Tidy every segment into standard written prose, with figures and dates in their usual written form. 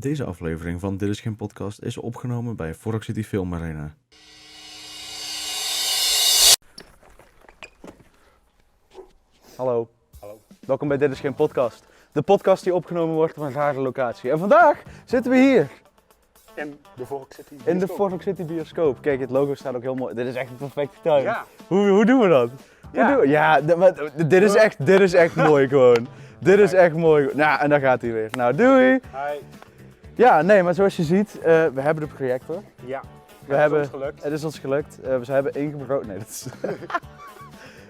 Deze aflevering van Dit is geen podcast is opgenomen bij Fork City Film Arena. Hallo. Hallo. Welkom bij Dit is geen podcast. De podcast die opgenomen wordt op een rare locatie. En vandaag zitten we hier. In de Fork City bioscoop. In de Fork City bioscoop. Kijk, het logo staat ook heel mooi. Dit is echt een perfecte tuin. Ja. Hoe doen we dat? Dit is echt mooi gewoon. Dit is echt mooi. Nou, en daar gaat hij weer. Nou, doei. Hi. Ja, nee, maar zoals je ziet, we hebben de projector. Ja. Het Het is ons gelukt. We hebben ingebroken. Nee, dat is...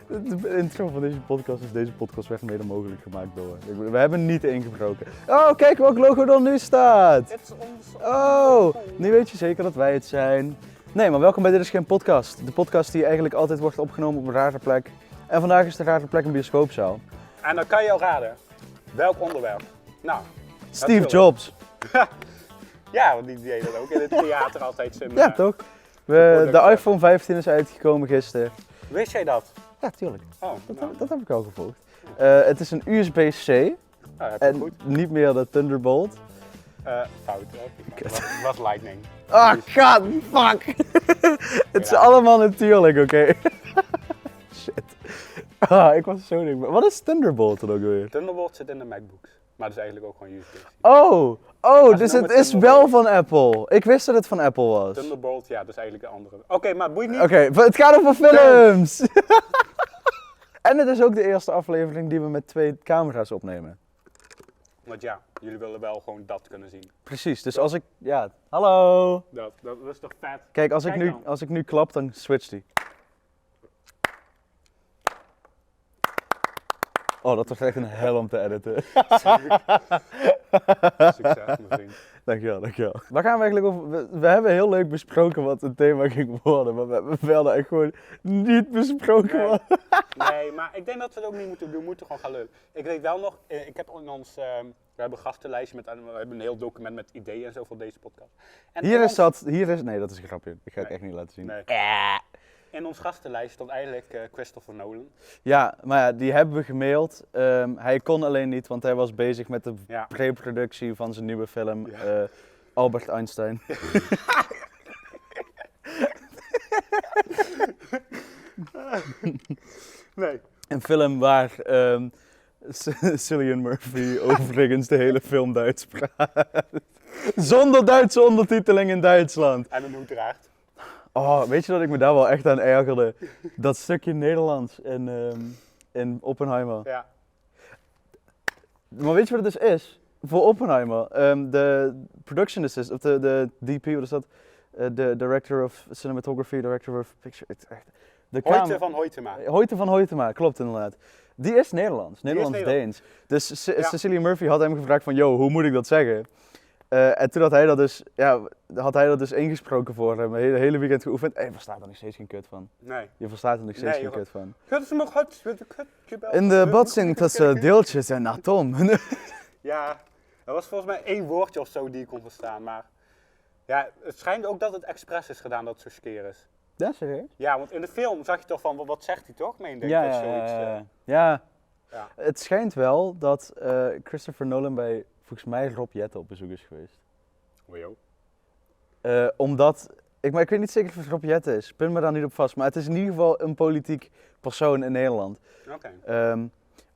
De intro van deze podcast is: deze podcast werd mede mogelijk gemaakt door. We hebben niet ingebroken. Oh, kijk welk logo er nu staat. Het is ons. Oh, nu weet je zeker dat wij het zijn. Nee, maar welkom bij Dit is geen podcast. De podcast die eigenlijk altijd wordt opgenomen op een rare plek. En vandaag is de rare plek een bioscoopzaal. En dan kan je al raden. Welk onderwerp? Nou. Steve natuurlijk. Jobs. Ja, want die deed dat ook in het theater altijd zijn. Ja, toch? De iPhone 15 is uitgekomen gisteren. Wist jij dat? Ja, tuurlijk. Oh, nou. Dat heb ik al gevolgd. Het is een USB-C Nou, heb je en goed. niet meer de Thunderbolt. Fout. Het was Lightning. Ah, god, fuck! Het is allemaal natuurlijk, oké. Shit. Ah, ik was zo ding. Wat is Thunderbolt dan ook weer? Thunderbolt zit in de MacBooks. Maar dat is eigenlijk ook gewoon USB-C. Dus nou het met is wel van Apple. Ik wist dat het van Apple was. Thunderbolt, ja, dat is eigenlijk de andere. Oké, maar boeit niet. Oké, het gaat over films! En het is ook de eerste aflevering die we met 2 camera's opnemen. Want ja, jullie willen wel gewoon dat kunnen zien. Precies, dus als ik... Ja, hallo! Dat is toch vet? Kijk, als Kijk dan. ik nu klap, dan switcht hij. Oh, dat was echt een hel om te editen. Succes, mijn vriend. Dankjewel. Waar gaan we eigenlijk over? We hebben heel leuk besproken wat het thema ging worden, maar we hadden echt gewoon niet besproken Nee. wat. Nee, maar ik denk dat we het ook niet moeten doen. We moeten gewoon gaan lullen. Ik weet wel nog, ik heb in ons, we hebben een gastenlijstje met, we hebben een heel document met ideeën en zo voor deze podcast. En Nee, dat is een grapje. Ik ga het Nee. echt niet laten zien. Nee. In ons gastenlijst stond eigenlijk Christopher Nolan. Ja, maar ja, die hebben we gemaild. Hij kon alleen niet, want hij was bezig met de Ja. pre-productie van zijn nieuwe film, Ja. Albert Einstein. Nee. Een film waar Cillian Murphy overigens de hele film Duits praat. Zonder Duitse ondertiteling in Duitsland. En een hoed draagt. Oh, weet je dat ik me daar wel echt aan ergerde? Dat stukje Nederlands in Oppenheimer. Ja. Maar weet je wat het dus is? Voor Oppenheimer, de production assistant, of de DP, wat is dat? De director of cinematography, director of picture. Hoyte van Hoytema. Hoyte van Hoytema, klopt inderdaad. Die is Nederlands, Nederlands-Deens. Dus Ja. Cecilia Murphy had hem gevraagd van, yo, hoe moet ik dat zeggen? En toen had hij dat dus ingesproken voor hem, het hele weekend geoefend. En je verstaat er nog steeds geen kut van. Nee. Je verstaat er nog steeds Nee, geen joh. kut van. Kut is nog goed. Kut. In de botsing tussen deeltjes en atoom. Ja, er was volgens mij 1 woordje of zo die ik kon verstaan, maar... Ja, het schijnt ook dat het expres is gedaan dat het zo skeer is. Ja, serieus? Ja, want in de film zag je toch van, wat zegt hij toch? Meende ik, Ja, of zoiets. ja. Ja. Het schijnt wel dat Christopher Nolan bij, volgens mij, Rob Jetten op bezoek is geweest. Wajo. Omdat, ik weet niet zeker of het Rob Jetten is, pin me daar niet op vast, maar het is in ieder geval een politiek persoon in Nederland. Oké.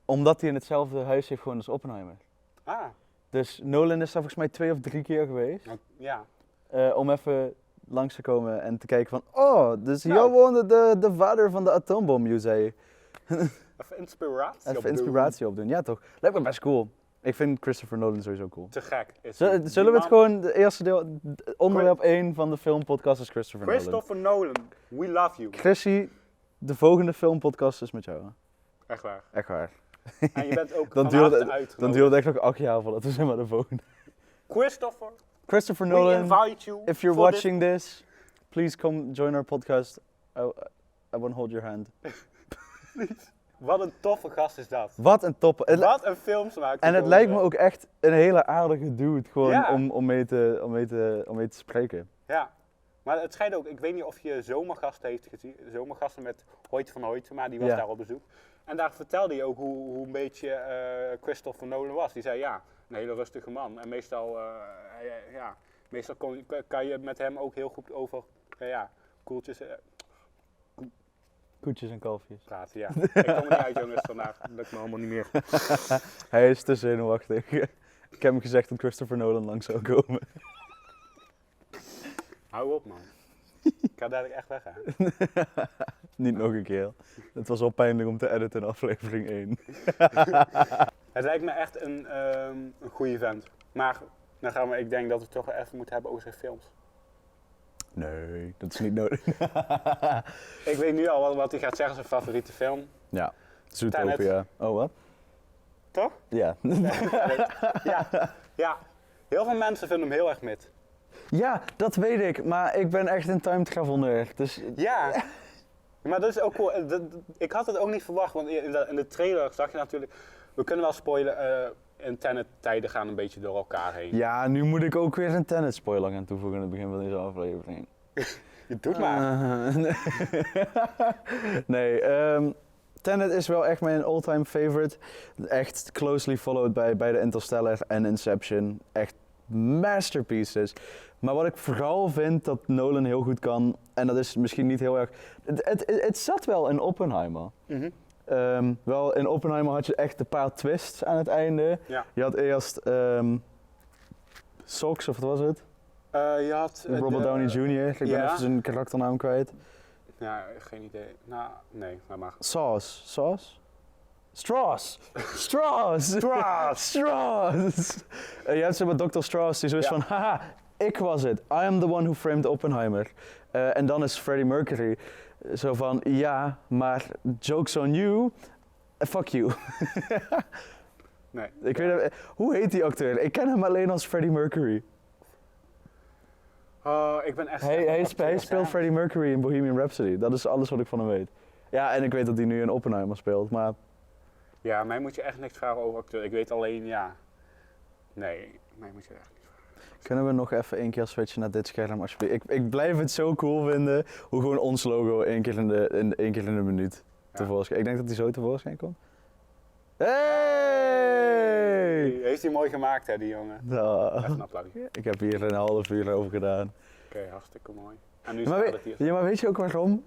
Omdat hij in hetzelfde huis heeft gewoond als Oppenheimer. Ah, Dus Nolan is daar volgens mij 2 of 3 keer geweest. ja. Om even langs te komen en te kijken van, oh, dus hier Nou. woonde de vader van de atoombom, you say. Even inspiratie Even opdoen. inspiratie opdoen, ja toch? Lijkt me best cool. Ik vind Christopher Nolan sowieso cool. Te gek. Is Zullen die we het man- gewoon, de eerste deel, onderwerp 1 van de filmpodcast is Christopher Nolan. Christopher Nolan, we love you. Chrissy, de volgende filmpodcast is met jou. Echt waar. Echt waar. En je bent ook Dan van harte duurt uitgenodigd. het echt nog 8 jaar voordat we zeg maar de volgende. We Christopher Nolan, invite you if you're for watching this, please come join our podcast. I want to hold your hand. Wat een toffe gast is dat. Wat een top. Wat een filmsmaak. En het lijkt me ook echt een hele aardige dude gewoon Ja. om mee te spreken. Ja. Maar het schijnt ook, ik weet niet of je Zomergasten heeft gezien. Zomergasten met Hoyte van Hoytema, die was Ja. daar op bezoek. En daar vertelde hij ook hoe een beetje Christopher Nolan was. Die zei ja, een hele rustige man. En meestal, meestal kan je met hem ook heel goed over koeltjes Koetjes en kalfjes. praten. Ja. Ik kom er niet uit, jongens, vandaag. Dat lukt me allemaal niet meer. Hij is te zenuwachtig. Ik heb hem gezegd dat Christopher Nolan langs zou komen. Hou op, man. Ik ga dadelijk echt weg, hè. Niet nog een keer. Het was al pijnlijk om te editen in aflevering 1. Het lijkt me echt een goede vent. Maar ik denk dat we het toch wel even moeten hebben over zijn films. Nee, dat is niet nodig. Ik weet nu al wat hij gaat zeggen, zijn favoriete film. Ja, Zootopia. Oh, wat? Toch? Ja. Ja. Heel veel mensen vinden hem heel erg mid. Ja, dat weet ik. Maar ik ben echt in time travel nerd. Dus Ja. Maar dat is ook cool. Ik had het ook niet verwacht, want in de trailer zag je natuurlijk... We kunnen wel spoilen, internettijden gaan een beetje door elkaar heen. ja, nu moet ik ook weer een Tenet spoiler gaan toevoegen in het begin van deze aflevering. Je doet maar. Nee, Tenet is wel echt mijn all-time favorite. Echt closely followed bij de Interstellar en Inception. Echt masterpieces. Maar wat ik vooral vind dat Nolan heel goed kan, en dat is misschien niet heel erg... Het zat wel in Oppenheimer. Mhm. Wel, in Oppenheimer had je echt een paar twists aan het einde. Ja. Je had eerst Sox, of wat was het? Je had... Robert Downey Jr. Ik ben ja. even zijn karakternaam kwijt. Ja, geen idee. Nou, nee, maar mag. Sauce. Strauss! Strauss! Je hebt zo met Dr. Strauss die zo is van, haha, ik was het. I am the one who framed Oppenheimer. En dan is Freddie Mercury zo van, ja, maar joke's on you, fuck you. Nee. Hoe heet die acteur? Ik ken hem alleen als Freddie Mercury. Oh, ik ben echt... Hij speelt Freddie Mercury in Bohemian Rhapsody. Dat is alles wat ik van hem weet. Ja, en ik weet dat hij nu in Oppenheimer speelt, maar... Ja, mij moet je echt niks vragen over acteur. Ik weet alleen, ja... Nee, mij moet je echt niks vragen. Kunnen we nog even 1 keer switchen naar dit scherm alsjeblieft? Ik blijf het zo cool vinden hoe gewoon ons logo 1 keer in de minuut tevoorschijn. Ik denk dat hij zo tevoorschijn komt. Hey! Heeft hij mooi gemaakt, hè, die jongen. Nou, Even een applausje. ik heb hier een half uur over gedaan. Oké, hartstikke mooi. En nu Maar, staat het hier. ja, maar weet je ook waarom?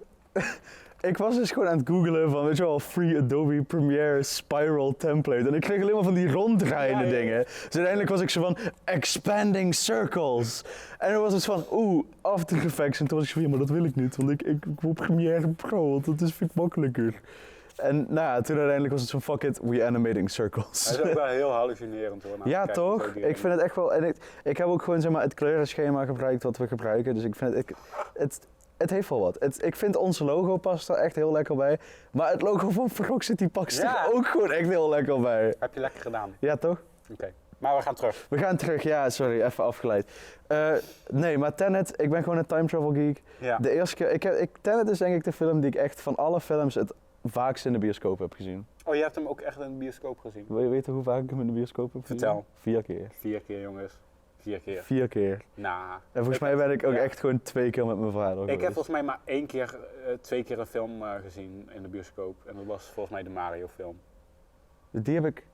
Ik was dus gewoon aan het googlen van, weet je wel, free Adobe Premiere Spiral template. En ik kreeg alleen maar van die ronddraaiende Ja. dingen. Dus uiteindelijk was ik zo van, expanding circles. En dan was het van, After Effects. En toen was ik zo van, ja, maar dat wil ik niet. Want ik wil Premiere Pro, want dat vind ik makkelijker. En nou ja, toen uiteindelijk was het zo, fuck it, we animating circles. Hij is ook wel heel hallucinerend, hoor. Nou, Ja, kijk, toch? zo die Ik vind het echt wel... En ik heb ook gewoon zeg maar, het kleurenschema gebruikt wat we gebruiken. Dus ik vind het heeft wel wat. Ik vind onze logo past er echt heel lekker bij. Maar het logo van Frog City past er ook gewoon echt heel lekker bij. Heb je lekker gedaan. Ja, toch? Oké. Maar we gaan terug. We gaan terug. Ja, sorry, even afgeleid. Nee, maar Tenet, ik ben gewoon een time travel geek. Ja. De eerste keer... Tenet is denk ik de film die ik echt van alle films het vaakst in de bioscoop heb gezien. Oh, je hebt hem ook echt in de bioscoop gezien? Wil je weten hoe vaak ik hem in de bioscoop heb gezien? Vertel. 4 keer. 4 keer, jongens. 4 keer. 4 keer. Nou. En volgens mij ben ik ook echt gewoon 2 keer met mijn vader Ik heb geweest. volgens mij maar 1 keer, 2 keer een film gezien in de bioscoop. En dat was volgens mij de Mario film. Die heb ik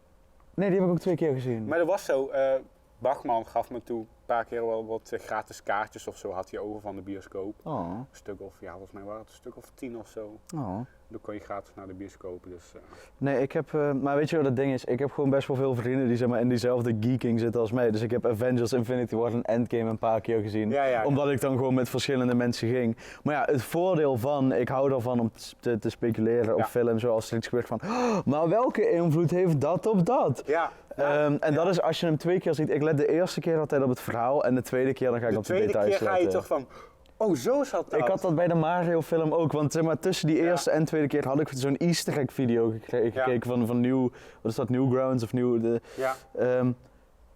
ook 2 keer gezien. Maar dat was zo, Bachman gaf me toe een paar keer wel wat gratis kaartjes of zo had hij over van de bioscoop. Oh, Een stuk of, ja volgens mij waren het een stuk of 10 of zo. oh. Dan kon je gratis naar de bioscoop, dus... Nee, ik heb, maar weet je wat het ding is? Ik heb gewoon best wel veel vrienden die zeg maar in diezelfde geeking zitten als mij. Dus ik heb Avengers Infinity War en Endgame een paar keer gezien. Ja. Omdat ik dan gewoon met verschillende mensen ging. Maar ja, het voordeel van, ik hou ervan om te speculeren op film, zoals er iets gebeurt van, maar welke invloed heeft dat op dat? Ja. En dat is als je hem 2 keer ziet. Ik let de eerste keer altijd op het verhaal en de tweede keer dan ga ik op de details letten. De tweede keer ga je toch van, oh zo zat dat. Ik had dat bij de Mario film ook, want zeg maar, tussen die eerste en tweede keer had ik zo'n easter egg video gekeken van New, wat is dat, Newgrounds of New... Ja.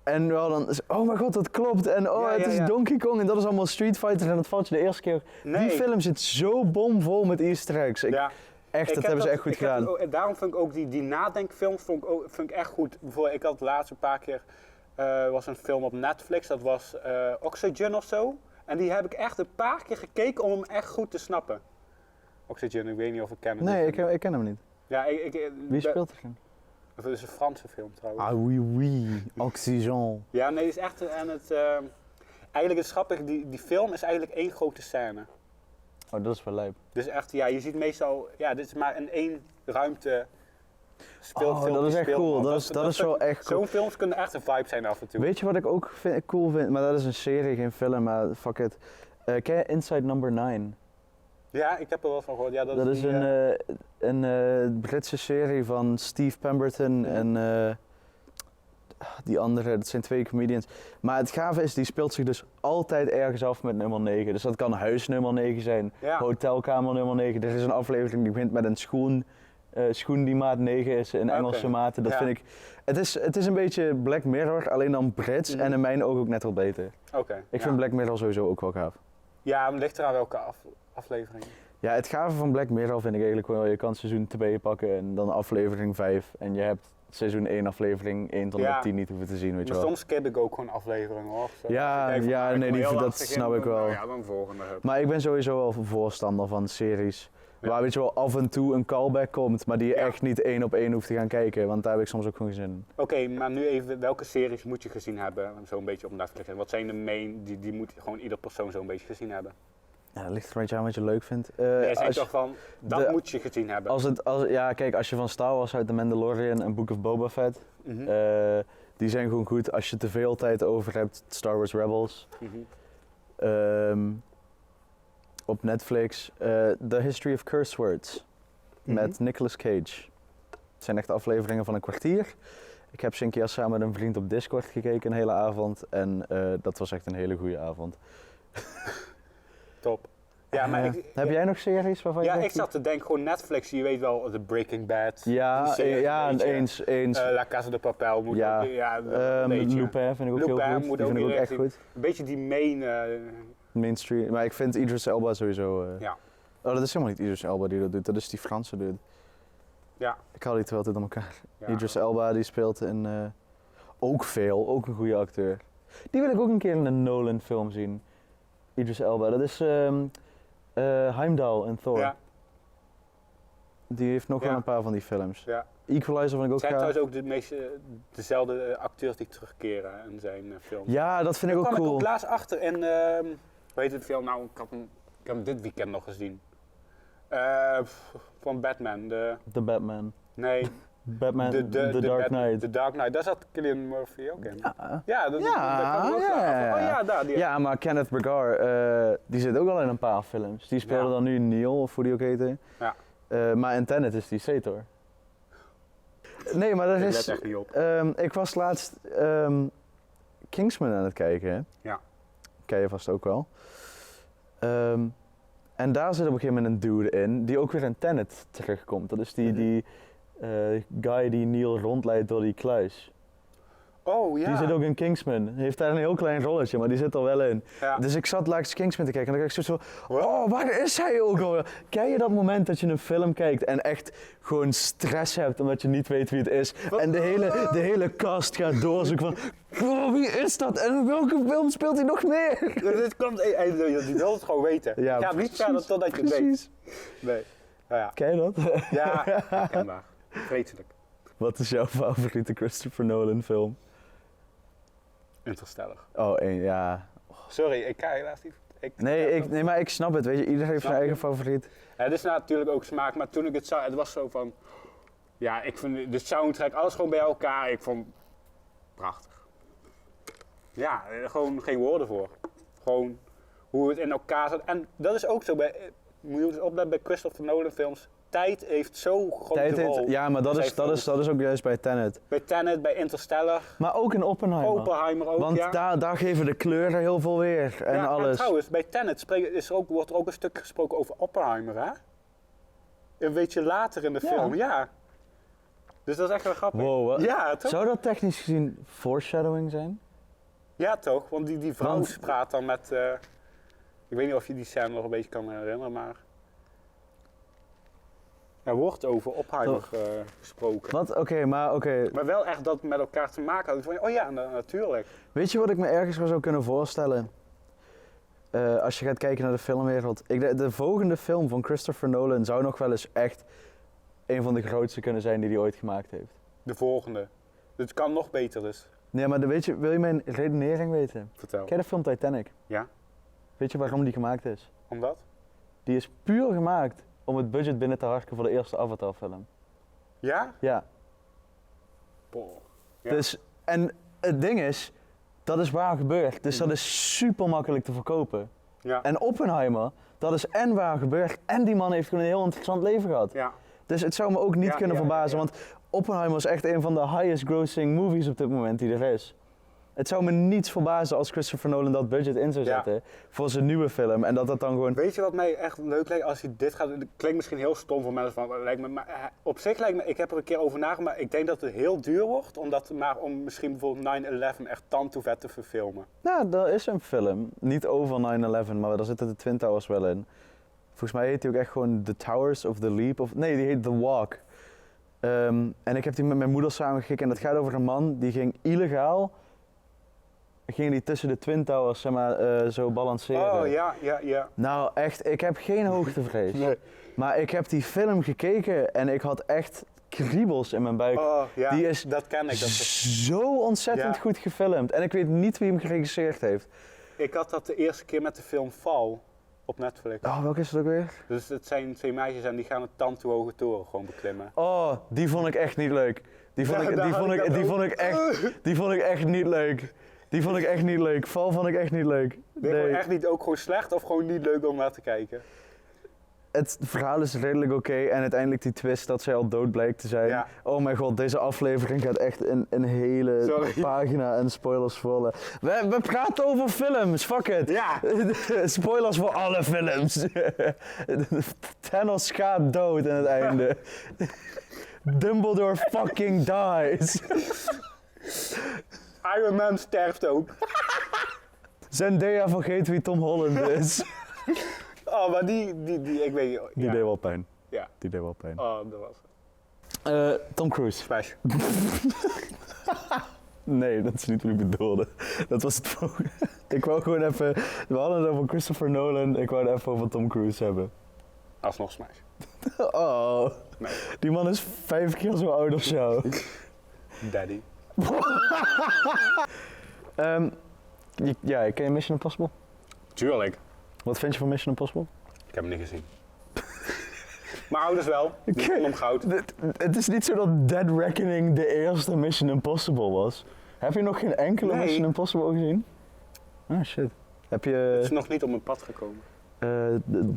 En wel dan, oh mijn god, dat klopt. En het is Donkey Kong en dat is allemaal Street Fighter en dat valt je de eerste keer. Nee. Die film zit zo bomvol met easter eggs. Echt, dat hebben ze echt goed gedaan. Daarom vind ik ook die nadenkfilms vind ik echt goed. Bijvoorbeeld, ik had laatst een paar keer, was een film op Netflix, dat was Oxygen of zo. En die heb ik echt een paar keer gekeken om hem echt goed te snappen. Oxygen, ik weet niet of ik ken hem. Nee, ik ken hem niet. Ja, Wie speelt erin? Dat is een Franse film trouwens. Ah oui oui, Oxygen. Ja, nee, het is echt... En het, eigenlijk is het grappig, die film is eigenlijk één grote scène. Oh, dat is wel lijp. Dus echt, ja, je ziet meestal... Ja, dit is maar in één ruimte... speelfilm dat is die echt speelt, cool. man. Dat is wel echt cool. Zo'n films kunnen echt een vibe zijn af en toe. Weet je wat ik ook cool vind? Maar dat is een serie, geen film, maar fuck it. Ken je Inside Number 9? Ja, ik heb er wel van gehoord. Ja, Dat is die, een Britse serie van Steve Pemberton en die andere, dat zijn 2 comedians. Maar het gave is, die speelt zich dus altijd ergens af met nummer 9. Dus dat kan huis nummer 9 zijn, Ja. hotelkamer nummer 9. Er is een aflevering die begint met een schoen die maat 9 is in Engelse Oké. maten. Dat Ja. vind ik, het is een beetje Black Mirror, alleen dan Brits Mhm. en in mijn ogen ook net wel beter. Oké. Ik vind Black Mirror sowieso ook wel gaaf. Ja, maar het ligt eraan welke aflevering. Ja, het gave van Black Mirror vind ik eigenlijk wel, je kan seizoen 2 pakken en dan aflevering 5. En je hebt seizoen 1 aflevering 1 tot en Ja. met 10 niet hoeven te zien, weet je Maar wel. soms skip ik ook gewoon afleveringen hoor. Zo, Ja, als ik denk van, ja, nou, ik nee, kom heel dat lastig snap in, ik wel. nou ja, dan volgende. Maar ik ben sowieso wel voorstander van series. Ja. Waar weet je wel af en toe een callback komt, maar die je Ja. echt niet 1 op 1 hoeft te gaan kijken. Want daar heb ik soms ook gewoon geen zin in. Oké, maar nu even, welke series moet je gezien hebben, zo'n beetje op Netflix? En wat zijn de main, die moet gewoon ieder persoon zo'n beetje gezien hebben? Ja, dat ligt er een beetje aan wat je leuk vindt. Jij zegt als, toch van, dat de- moet je gezien hebben. ja, kijk, als je van Star Wars uit The Mandalorian en Book of Boba Fett, Mhm. die zijn gewoon goed. Als je te veel tijd over hebt, Star Wars Rebels. Mhm. Op Netflix, The History of Curse Words met Mhm. Nicolas Cage. Het zijn echt afleveringen van een kwartier. Ik heb ze een keer samen met een vriend op Discord gekeken een hele avond. En dat was echt een hele goede avond. Top. Ja, maar Heb jij nog series waarvan je Ja, zegt ik zat te denken, gewoon Netflix, je weet wel, de Breaking Bad. Ja, die serie, ja, weet je. eens. La Casa de Papel moet Ja. ook, een beetje. Lupin vind ik ook Lupin heel goed. moet Die ook vind ik ook weer echt zien. goed. Een beetje die main, Mainstream. Maar ik vind Idris Elba sowieso... ja. Oh, dat is helemaal niet Idris Elba die dat doet. Dat is die Franse dude. Ja. Ik haal die twee altijd aan elkaar. Ja. Idris Elba die speelt in... ook veel. Ook een goede acteur. Die wil ik ook een keer in een Nolan film zien. Idris Elba. Dat is Heimdall en Thor. Ja. Die heeft nog Ja. wel een paar van die films. Ja. Equalizer vind ik ook Het zijn gaaf. trouwens ook dezelfde acteurs die terugkeren in zijn film. Ja, dat vind ik ook Daar kwam cool. ik ook laatst achter in, hoe heet het film? Nou, ik heb hem dit weekend nog gezien. Van Batman, The Batman. nee, Batman, The Dark Knight. The Dark Knight, daar zat Cillian Murphy ook in. Ja. Ja, dat Ja, kwam ik ook ja, laatst ja. achter. Oh ja, daar. Die. Ja, maar Kenneth Branagh, die zit ook al in een paar films. Die speelde Ja. dan nu Neil, of hoe die ook heette. Ja. Maar in Tenet is die Sator. Nee, maar dat Ik let is... echt niet op. ik was laatst Kingsman aan het kijken, hè? Ja. Ken je vast ook wel. En daar zit op een gegeven moment een dude in, die ook weer in Tenet terugkomt. Dat is die guy die Neil rondleidt door die kluis. Oh ja. Die zit ook in Kingsman. Heeft daar een heel klein rolletje, maar die zit er wel in. Ja. Dus ik zat laatst Kingsman te kijken en dan kijk ik zo Wat? oh, waar is hij ook alweer? Ken je dat moment dat je een film kijkt en echt gewoon stress hebt omdat je niet weet wie het is? Wat? En de hele cast gaat doorzoeken van, oh, wie is dat? En in welke film speelt hij nog meer? Dit komt, je wil het gewoon weten. Ja, Ga niet precies, verder totdat je het weet. Precies. Nee. Nou ja. Ken je dat? Ja, herkenbaar. Vreselijk. Wat is jouw favoriete Christopher Nolan film? Interstellar. Oh, ja. Sorry, ik ga helaas niet. Nee, maar ik snap het, weet je. Iedereen heeft Snap zijn eigen je? favoriet. Het is natuurlijk ook smaak, maar toen ik het zag, het was zo van... Ja, ik vind de soundtrack, alles gewoon bij elkaar, ik vond... Prachtig. Ja, gewoon geen woorden voor. Gewoon hoe het in elkaar zat. En dat is ook zo bij... Moet je eens opletten bij Christopher Nolan films. Tijd heeft zo'n grote rol. Ja, maar dat is ook juist bij Tenet. Bij Tenet, bij Interstellar, Maar ook in Oppenheimer. Oppenheimer ook, Want ja. daar geven de kleuren heel veel weer en Ja, en alles. trouwens, bij Tenet wordt er ook een stuk gesproken over Oppenheimer, hè? Een beetje later in de Ja. film, ja. Dus dat is echt wel grappig. Wow, wat? Ja, toch? Zou dat technisch gezien foreshadowing zijn? Ja, toch? Want die vrouw Want- praat dan met... ik weet niet of je die scène nog een beetje kan herinneren, maar... Er wordt over Oppenheimer gesproken. Wat? Oké. Maar wel echt dat met elkaar te maken had. Van, oh ja, natuurlijk. Weet je wat ik me ergens wel zou kunnen voorstellen? Als je gaat kijken naar de filmwereld. De volgende film van Christopher Nolan zou nog wel eens echt een van de grootste kunnen zijn die hij ooit gemaakt heeft. de volgende. Dus het kan nog beter dus. Nee, maar wil je mijn redenering weten? Vertel. Ken je de film Titanic? Ja? Weet je waarom die gemaakt is? Omdat? Die is puur gemaakt om het budget binnen te harken voor de eerste Avatar film. Ja? Ja. Boah. Ja. Dus, en het ding is, dat is waar gebeurd. Dus dat is super makkelijk te verkopen. Ja. En Oppenheimer, dat is en waar gebeurd en die man heeft gewoon een heel interessant leven gehad. Ja. Dus het zou me ook niet kunnen verbazen, want Oppenheimer is echt een van de highest grossing movies op dit moment die er is. Het zou me niets verbazen als Christopher Nolan dat budget in zou zetten voor zijn nieuwe film en dat dan gewoon... Weet je wat mij echt leuk lijkt als hij dit gaat doen? Het klinkt misschien heel stom voor mensen, van, lijkt me, maar op zich lijkt me, ik heb er een keer over nagedacht, maar ik denk dat het heel duur wordt om misschien bijvoorbeeld 9/11 echt vet te verfilmen. Nou, er is een film, niet over 9/11, maar daar zitten de Twin Towers wel in. Volgens mij heet die ook echt gewoon The Towers of the Leap, of nee, die heet The Walk. En ik heb die met mijn moeder samengekeken en dat gaat over een man die ging illegaal... Ging die tussen de Twin Towers, zeg maar, zo balanceren. Oh, ja. Nou, echt, ik heb geen hoogtevrees. Nee. Maar ik heb die film gekeken en ik had echt kriebels in mijn buik. Oh, ja, die is dat ken ik. zo ontzettend goed gefilmd. En ik weet niet wie hem geregisseerd heeft. Ik had dat de eerste keer met de film Fall op Netflix. Oh, welke is het ook weer? Dus het zijn 2 meisjes en die gaan een tand toe hoge toren gewoon beklimmen. Oh, die vond ik echt niet leuk. Die vond ik echt niet leuk. Die vond ik echt niet leuk. Fall vond ik echt niet leuk. Ben je gewoon echt niet ook gewoon slecht of gewoon niet leuk om naar te kijken? Het verhaal is redelijk oké en uiteindelijk die twist dat zij al dood blijkt te zijn. Ja. Oh mijn god, deze aflevering gaat echt een hele pagina en spoilers vullen. We praten over films, fuck it. Ja. Spoilers voor alle films. Thanos gaat dood aan het einde. Dumbledore fucking dies. Iron Man sterft ook. Zendaya vergeet wie Tom Holland is. Oh, maar die ik weet niet. Die deed wel pijn. Ja. Die deed wel pijn. Oh, dat was het. Tom Cruise. Smash. Nee, dat is niet wat ik bedoelde. Dat was het volgende. Ik wou gewoon even... We hadden het over Christopher Nolan. Ik wou het even over Tom Cruise hebben. Alsnog Smash. Oh. Nee. Die man is 5 keer zo oud of zo. Daddy. Ken je Mission Impossible? Tuurlijk. Wat vind je van Mission Impossible? Ik heb hem niet gezien. Mijn ouders wel. Die vonden hem goud. Het is niet zo dat Dead Reckoning de eerste Mission Impossible was. Heb je nog geen enkele Nee. Mission Impossible gezien? Ah shit. Heb je Het is nog niet op mijn pad gekomen.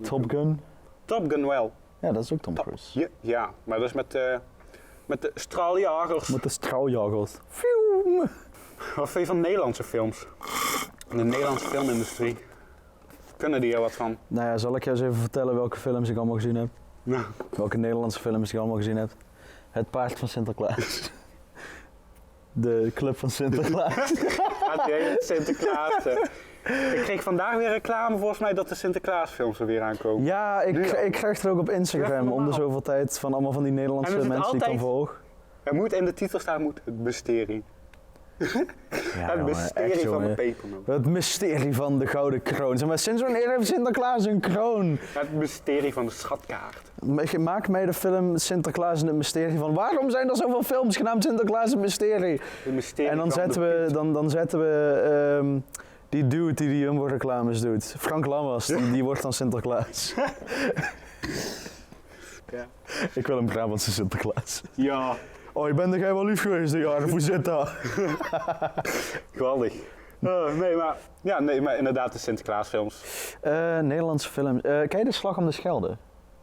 Top Gun? Top Gun wel. Ja, dat is ook Tom Cruise. Ja, maar dat is met de straaljagers. Met de straaljagers. Pfiou. Wat vind je van Nederlandse films? De Nederlandse filmindustrie. Kunnen die er wat van? Nou ja, zal ik je eens even vertellen welke films ik allemaal gezien heb? Nou, Welke Nederlandse films ik allemaal gezien heb? Het paard van Sinterklaas. De club van Sinterklaas. gaat die hele Sinterklaas. Ik kreeg vandaag weer reclame volgens mij dat de Sinterklaasfilms er weer aankomen. Ja, ik krijg het ook op Instagram om de zoveel tijd van allemaal van die Nederlandse En er zit mensen die ik dan altijd- volg. Er moet in de titel staan het mysterie. Ja, Het jongen, mysterie echt, van de jongen. pepernoot. Het mysterie van de gouden kroon. Zeg maar, sinds wanneer heeft Sinterklaas een kroon? Het mysterie van de schatkaart. Maak mij de film Sinterklaas en het mysterie van... Waarom zijn er zoveel films genaamd Sinterklaas en het mysterie? Het mysterie En dan van zetten we die dude die Jumbo-reclames doet. Frank Lammers, die wordt dan Sinterklaas. Ja. Ik wil een Brabantse Sinterklaas. Ja, Oh, je bent er jij wel lief geweest, ja, hoe zit dat? geweldig. Nee, maar inderdaad de Sinterklaasfilms. Nederlandse film. Ken je De Slag om de Schelde?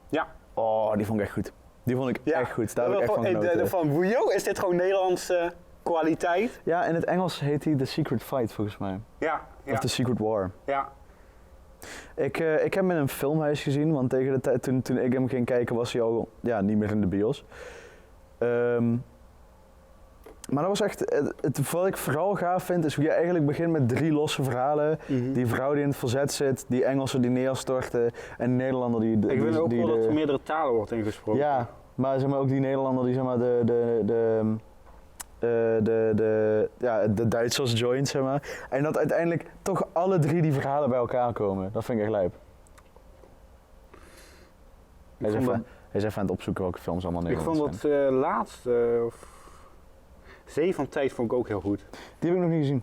Ja. Oh, die vond ik echt goed. Die vond ik echt goed. Daar heb ik echt van genoten. Van Wujo, is dit gewoon Nederlandse kwaliteit? Ja, in het Engels heet hij The Secret Fight volgens mij. Ja, Of The Secret War. ja. Ik heb hem in een filmhuis gezien, want tegen de tijd toen ik hem ging kijken was hij al niet meer in de bios. Maar dat was echt, wat ik vooral gaaf vind is hoe je eigenlijk begint met 3 losse verhalen. Die vrouw die in het verzet zit, die Engelsen die neerstorten en een Nederlander die... Ik vind ook wel dat er meerdere talen wordt ingesproken. Ja, maar zeg maar ook die Nederlander die zeg maar de Duitsers joint, zeg maar. En dat uiteindelijk toch alle 3 die verhalen bij elkaar komen. Dat vind ik echt lijp. Hij is even aan het opzoeken welke films allemaal Ik Nederlands vond zijn. dat laatst, Zee van Tijd vond ik ook heel goed. Die heb ik nog niet gezien.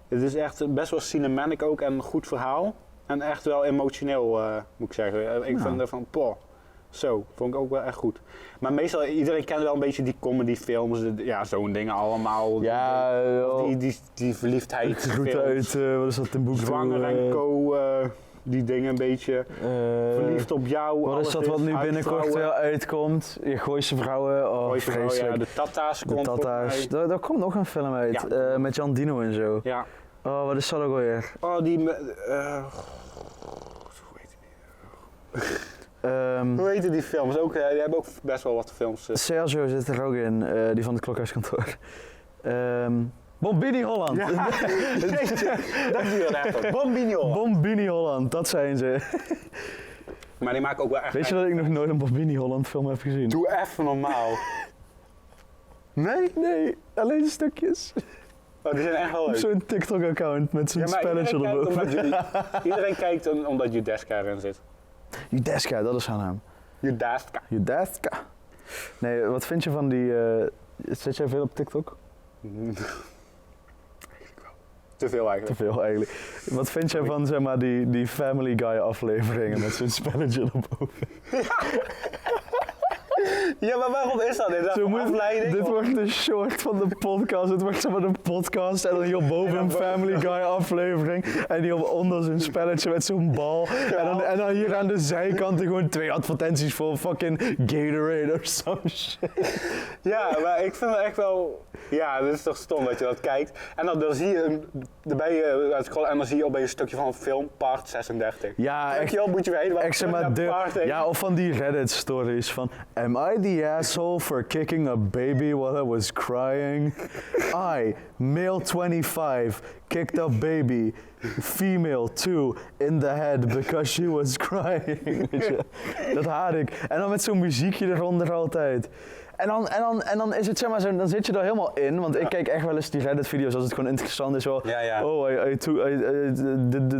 Het is echt best wel cinematic ook en een goed verhaal. En echt wel emotioneel, moet ik zeggen. Ik vind ervan, zo, vond ik ook wel echt goed. Maar meestal, iedereen kent wel een beetje die comedyfilms, ja, zo'n dingen allemaal. Ja, die verliefdheid. route uit, wat is dat, Timbuktu? Zwanger en co, die dingen een beetje. Verliefd op jou. Wat is dat wat nu binnenkort weer uitkomt? Je Gooise vrouwen, Gooise vrouwen, vreselijk. ja, de Tata's komt Tata's. Daar komt nog een film uit, Ja. met Jan Dino en zo. Ja. Oh, wat is dat ook alweer? Oh, die... hoe heet die films? Ook, die hebben ook best wel wat films. Sergio zit er ook in, die van het Klokhuiskantoor. Bombini Holland. Ja, dat is heel erg. Bombini Holland. Bombini Holland, dat zijn ze. Maar die maken ook wel echt... Weet je dat ik nog nooit een Bombini Holland film heb gezien? Doe even normaal. Nee? Nee, alleen stukjes. Oh, die zijn echt wel Op leuk. zo'n TikTok-account met zo'n Ja, maar spelletje erboven. iedereen kijkt omdat Judeska erin zit. Judeska, dat is haar naam. Judeska. Judeska. Nee, wat vind je van die... zit jij veel op TikTok? Te veel Te eigenlijk. veel eigenlijk. Wat vind jij van, zeg maar, die Family Guy afleveringen met zo'n spelletje erboven? Ja, maar waarom is dat? Is dat Zo voor moet- afleiding? Dit Of- wordt de short van de podcast. Het wordt zeg maar de podcast en dan hierboven een Family Guy aflevering. En hieronder zo'n spelletje met zo'n bal. En dan hier aan de zijkanten gewoon 2 advertenties voor fucking Gatorade of some shit. Ja, maar ik vind het echt wel... Ja, dat is toch stom dat je dat kijkt. En dan zie je erbij uit scrollen en dan zie je opeens een stukje van een film, part 36. Ja, echt. Dankjewel, moet je weer helemaal Echt zeg maar, terug naar part één. ja, of van die Reddit stories van am I the asshole for kicking a baby while I was crying? I, male 25, kicked a baby, female 2, in the head because she was crying. Weet je? Dat haat ik. En dan met zo'n muziekje eronder altijd. En dan is het zeg maar zo, dan zit je er helemaal in, want ik kijk echt wel eens die Reddit-video's als het gewoon interessant is. Wel, Ja, ja. oh, I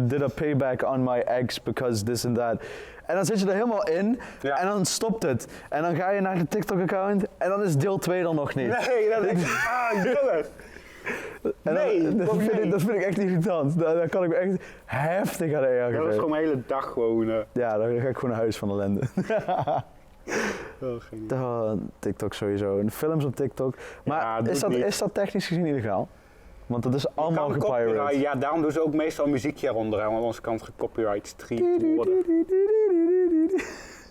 did a payback on my ex because this and that. En dan zit je er helemaal in Ja. en dan stopt het. En dan ga je naar de TikTok-account en dan is deel 2 dan nog niet. Nee, dat is... jongens. En dan- Nee, dat vind ik echt irritant. Daar kan ik me echt heftig aan Dat was ergeren. gewoon mijn hele dag gewoon... Ja, dan ga ik gewoon naar huis van ellende. TikTok sowieso. En films op TikTok. Maar Ja, doe ik niet. is dat technisch gezien illegaal? Want dat is allemaal Kan gepirate. copyright- Ja, daarom doen ze ook meestal muziekje eronder, hè, want anders kan het gecopyright streamed worden.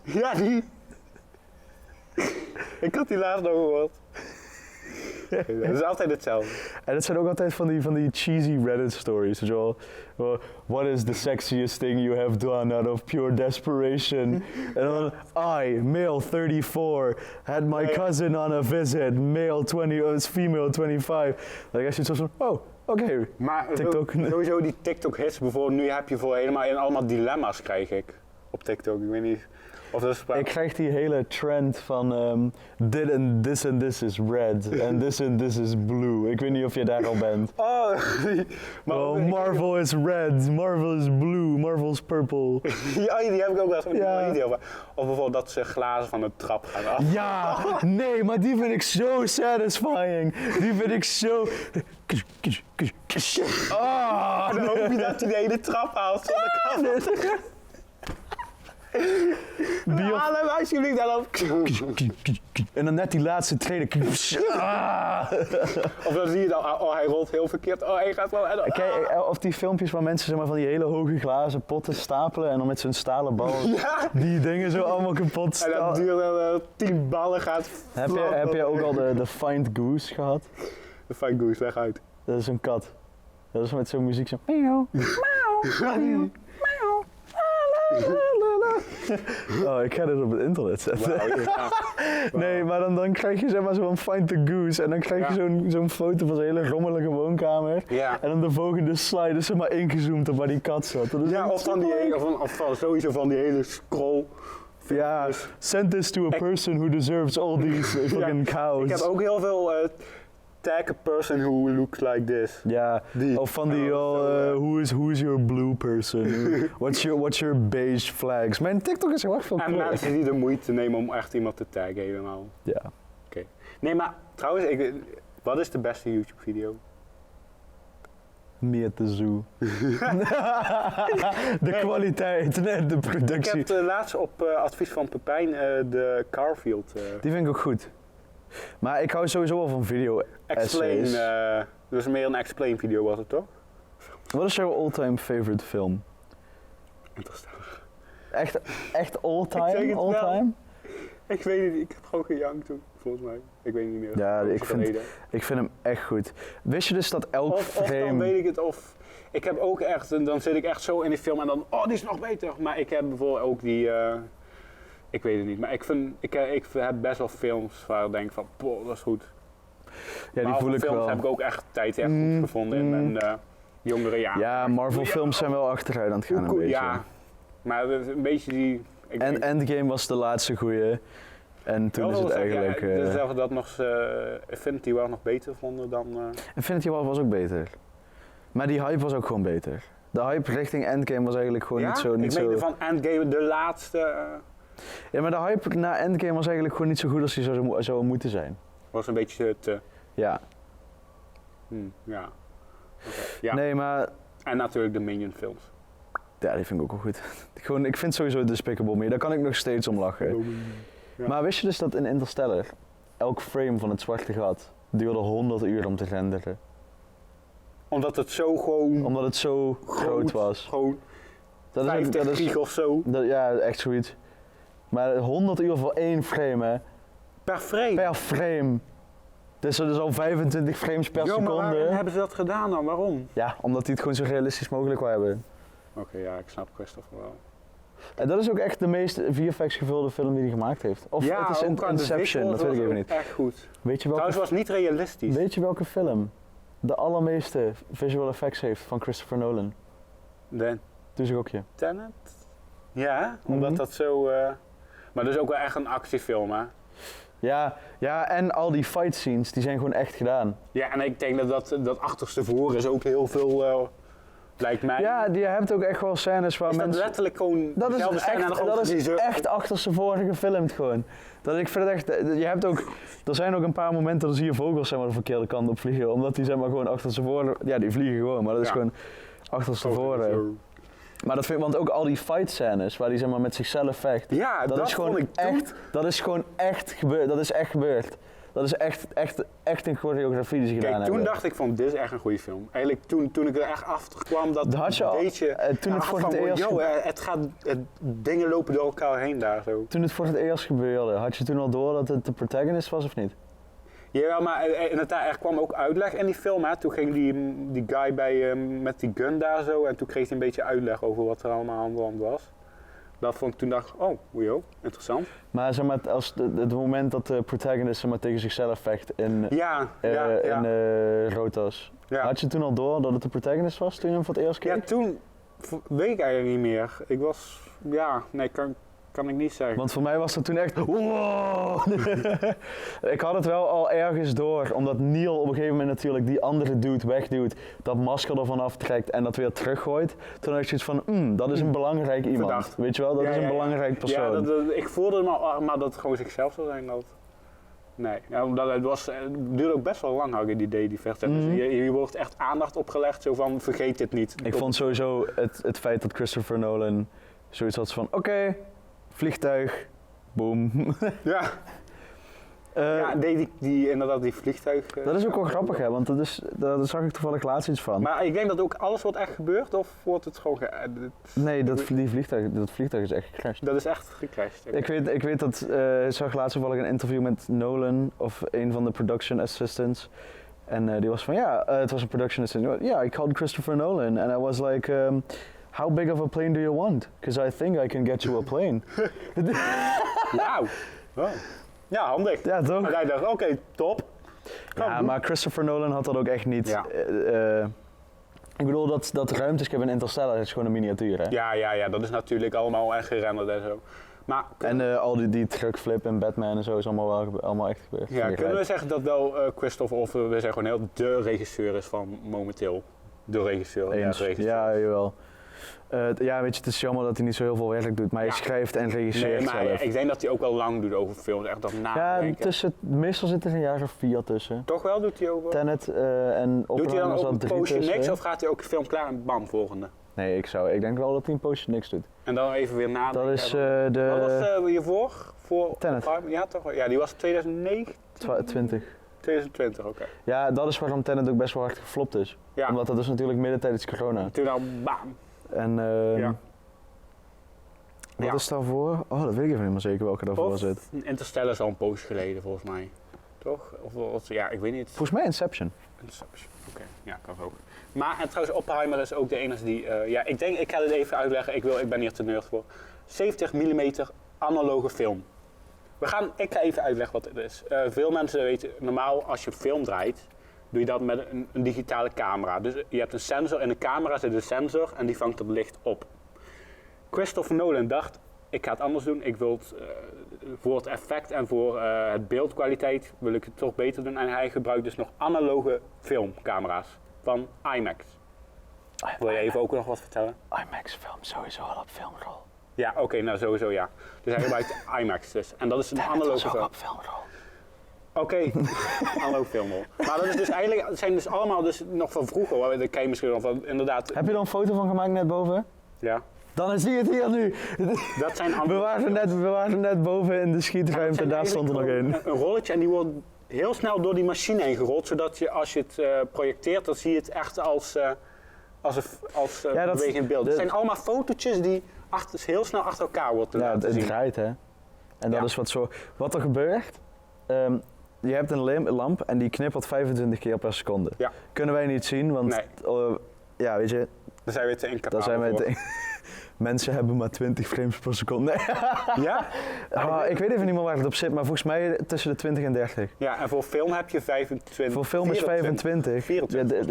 Ja, die. Ik had die laatst nog gehoord. Het is altijd hetzelfde. En het zijn ook altijd van die cheesy Reddit stories. Weet je wel? What is the sexiest thing you have done out of pure desperation? En dan I, male 34, had my cousin on a visit, male 20, female 25. Dan ga je zoiets van, oh, oké. Maar TikTok. sowieso die TikTok-hits, bijvoorbeeld nu heb je voor helemaal in allemaal dilemma's krijg ik op TikTok. Ik weet niet of dat is... Ik krijg die hele trend van this and this is red and this is blue. Ik weet niet of je daar al bent. Oh, Marvel is red, Marvel is blue, Marvel is purple. Ja, die heb ik ook wel eens van Ja. die video. Of bijvoorbeeld dat ze glazen van de trap gaan af. Ja, nee, maar die vind ik zo satisfying. Die vind ik zo... Ah, En dan hoop je dat hij de hele trap haalt zonder kant. Haal hem alsjeblieft dan op. En dan net die laatste treden. Ah. Of dan zie je dan, oh hij rolt heel verkeerd, oh hij gaat wel... En dan, Kijk, of die filmpjes waar mensen zeg maar, van die hele hoge glazen potten stapelen en dan met zo'n stalen bal die dingen zo allemaal kapot en staan. dat duurt dan 10 ballen gaat... Heb je ook al de Find Goose gehad? De fine goose, leg uit. Dat is een kat. Dat is met zo'n muziek zo... Miauw, miauw, miauw, miauw, la, la, la, la. Oh, ik ga dit op het internet zetten. Wauw, ja. Nee, maar dan krijg je zeg maar zo'n Find the Goose en dan krijg je zo'n foto van zo'n hele rommelige woonkamer. Ja. En dan de volgende slide is zeg maar ingezoomd op waar die kat zat. Dat is Ja, echt of dan die superleuk. hele, of van sowieso van die hele scroll. Ja, send this to a person who deserves all these fucking cows. Ik heb ook heel veel tag a person who looks like this. Ja, Die. of van die, who is your blue person? What's your beige flags? Mijn TikTok is heel erg veel En kleur. mensen die de moeite nemen om echt iemand te taggen helemaal. Ja. Nee, maar trouwens, Wat is de beste YouTube video? Me at the zoo. De kwaliteit, de Ik productie. heb laatst op advies van Pepijn de Garfield Die vind ik ook goed. Maar ik hou sowieso wel van video Explain. essays. Dus meer een explain video was het toch? Wat is jouw all-time favorite film? Interstellar. Echt Ik zeg all-time? het wel. All-time? Ik weet het niet, ik heb gewoon gejankt toen, volgens mij. Ik weet niet meer. Ja, Hoe ik het vind, geleden. ik vind hem echt goed. Wist je dus dat elk Of dan frame... weet ik het, of ik heb ook echt, dan zit ik echt zo in die film en dan, oh die is nog beter. Maar ik heb bijvoorbeeld ook die, ik weet het niet, maar ik heb best wel films waar ik denk van, poh, dat is goed. Ja, die Maar voel ik films wel. heb ik ook echt tijd echt goed gevonden in mijn jongere jaren. Ja, Marvel films zijn wel achteruit aan het gaan een beetje. Ja, maar een beetje die... ik En denk- Endgame was de laatste goeie. En toen wel is het wil zeggen, eigenlijk... dus dat we dat nog Infinity War nog beter vonden dan... Infinity War was ook beter. Maar die hype was ook gewoon beter. De hype richting Endgame was eigenlijk gewoon ja? niet zo... Ik meende van Endgame de laatste... Ja, maar de hype na Endgame was eigenlijk gewoon niet zo goed als die zou moeten zijn. was een beetje te... Ja. ja. Oké, ja. Nee, maar... En natuurlijk de Minion films. Ja, die vind ik ook wel goed. Gewoon, ik vind sowieso Despicable Me. Daar kan ik nog steeds om lachen. Ja. Maar wist je dus dat in Interstellar elk frame van het zwarte gat duurde 100 uur om te renderen? Omdat het zo gewoon... Omdat het zo groot was. Gewoon Dat 50 gig of zo. ja, echt zoiets. Maar 100 uur voor één frame, hè. Per frame. Per frame. Dus dat is al 25 frames per Jo, maar seconde. waarom hebben ze dat gedaan dan? Waarom? Ja, omdat die het gewoon zo realistisch mogelijk wou hebben. Oké, ja, ik snap Christopher wel. En dat is ook echt de meest VFX gevulde film die hij gemaakt heeft. Of ja, het is ook aan de Inception, visuals dat weet ik was even ook niet. echt goed. Weet je, Trouwens, was niet realistisch. welke film de allermeeste visual effects heeft van Christopher Nolan? De Doe ze gokje. Tenet? Ja, omdat Mhm. dat zo... Maar dat is ook wel echt een actiefilm, hè? Ja, en al die fight scenes, die zijn gewoon echt gedaan. Ja, en ik denk dat achterstevoren is ook heel veel... lijkt mij. Ja, je hebt ook echt wel scènes waar is dat mensen... letterlijk gewoon Dat is dezelfde scène en echt, dan dat ook is die zo- echt achterstevoren gefilmd gewoon. Ik vind het echt, je hebt ook, er zijn ook een paar momenten dat zie je vogels zeg maar, de verkeerde kant op vliegen. Omdat die zeg maar gewoon achterstevoren, ja die vliegen gewoon, maar dat is Ja. gewoon achterstevoren. Zo. Maar dat vind ik, want ook al die fight scènes waar die zeg maar met zichzelf vecht. Ja, Dat is gewoon vond ik toen- echt, dat is gewoon echt gebeurd, dat is echt gebeurd. Dat is echt een choreografie die ze gedaan Kijk, hebben. toen dacht ik van, dit is echt een goede film. Eigenlijk toen ik er echt achter kwam, dat Had je al- weet je... toen het voor het eerst dingen lopen door elkaar heen daar zo. Toen het voor het eerst gebeurde, had je toen al door dat het de protagonist was of niet? Ja, maar inderdaad, er kwam ook uitleg in die film. Hè. Toen ging die guy met die gun daar zo en toen kreeg hij een beetje uitleg over wat er allemaal aan de hand was. Dat vond ik toen dacht, oh, joh, interessant. Maar zeg maar, als het moment dat de protagonist zeg maar, tegen zichzelf vecht in Ja, Rotas, ja. had je toen al door dat het de protagonist was toen je hem voor het eerst keek? Ja, toen weet ik eigenlijk niet meer. Ik was, nee, kan ik niet zeggen. Want voor mij was dat toen echt, wow! Ik had het wel al ergens door, omdat Neil op een gegeven moment natuurlijk die andere dude wegduwt, dat masker ervan aftrekt en dat weer teruggooit. Toen had ik zoiets van, dat is een belangrijk iemand. Verdacht. Weet je wel, dat is een belangrijk persoon. Ja, ik voelde maar dat het gewoon zichzelf zou zijn. Nee, ja, omdat het duurde ook best wel lang, had ik het idee, die vechten. Mhm. Dus hier wordt echt aandacht opgelegd, zo van, vergeet dit niet. Ik vond sowieso het feit dat Christopher Nolan zoiets had van, oké, vliegtuig, boom. Ja, ja inderdaad, die vliegtuig... Dat is ook wel grappig hè, want daar zag ik toevallig laatst iets van. Maar ik denk dat ook alles wat echt gebeurt, of wordt het gewoon geëdit? Nee, dat vliegtuig is echt gecrashed. Dat is echt gecrashed. Ik weet dat, ik zag laatst toevallig een interview met Nolan, of een van de production assistants. En die was van, het was een production assistant. Ja, I called Christopher Nolan and I was like, how big of a plane do you want? Because I think I can get you a plane. Wauw. Wow. Ja, handig. Ja, toch? En hij dacht, oké, top. Ja, maar Christopher Nolan had dat ook echt niet. Ja. Ik bedoel, dat ruimteschip in Interstellar is gewoon een miniatuur, hè? Ja, dat is natuurlijk allemaal echt gerenderd en zo. Maar En al die truckflip en Batman en zo is allemaal echt gebeurd. ja, kunnen we zeggen dat wel Christopher, of we zeggen gewoon heel de regisseur is van momenteel. De regisseur. Eens. Ja, de regisseur. Ja, jawel. Ja, weet je, het is jammer dat hij niet zo heel veel werk doet, maar hij Ja. schrijft en regisseert Nee, maar zelf. ik denk dat hij ook wel lang doet over films. Echt dat Ja, nadenken. meestal zit er een jaar of 4 tussen. Toch wel doet hij over? Tenet en Doet hij dan Oppenheimer ook zat een 3 poosje tussen. niks of gaat hij ook de film klaar en bam, volgende? Nee, ik denk wel dat hij een poosje niks doet. En dan even weer nadenken. Dat is Wat was de hiervoor? Voor Tenet. Oppenheimer? Ja, toch wel. Ja, die was 2009, 20. 2020, oké. Ja, dat is waarom Tenet ook best wel hard geflopt is. Ja, Omdat dat is natuurlijk midden tijdens corona. toen al bam. En Ja. wat Ja. is daarvoor? Oh, dat weet ik even niet meer zeker welke daarvoor Of zit. Interstellar is al een poos geleden volgens mij. Toch? Ja, ik weet niet. Volgens mij Inception. Oké, ja, kan ook. Maar en trouwens, Oppenheimer is ook de enige die... ja, ik ga dit even uitleggen. Ik ben hier te nerd voor. 70 mm analoge film. Ik ga even uitleggen wat dit is. Veel mensen weten, normaal als je film draait, doe je dat met een digitale camera. Dus je hebt een sensor, in de camera zit een sensor en die vangt het licht op. Christopher Nolan dacht, ik ga het anders doen. Ik wil het, voor het effect en voor het beeldkwaliteit wil ik het toch beter doen. En hij gebruikt dus nog analoge filmcamera's van IMAX. Wil je even ook nog wat vertellen? IMAX film sowieso al op filmrol. Ja, oké, nou sowieso ja. Dus hij gebruikt IMAX dus. En dat is een analoge film. op filmrol. Oké, analoog filmrol. Maar dat is dus eigenlijk, het zijn dus allemaal dus nog van vroeger. Dat kan je misschien nog van, inderdaad. Heb je er een foto van gemaakt net boven? Ja. Dan zie je het hier nu. Dat zijn We analoge waren net boven in de schietruimte en daar stond er nog één. Een rolletje en die wordt heel snel door die machine heen gerold. Zodat je als je het projecteert, dan zie je het echt als Ja, dat- beweging in beeld. Het dat- zijn allemaal fotootjes die heel snel achter elkaar worden Ja, laten het zien. draait hè. En dat Ja. is wat er gebeurt. Je hebt een lamp en die knippert 25 keer per seconde. Ja. Kunnen wij niet zien, want ja, weet je, Daar zijn we te incapabel daar zijn wij voor. mensen hebben maar 20 frames per seconde. Nee. Ja? Ik weet even niet meer waar het op zit, maar volgens mij tussen de 20 en 30. Ja, en voor film heb je 25. Voor film is 25. 24.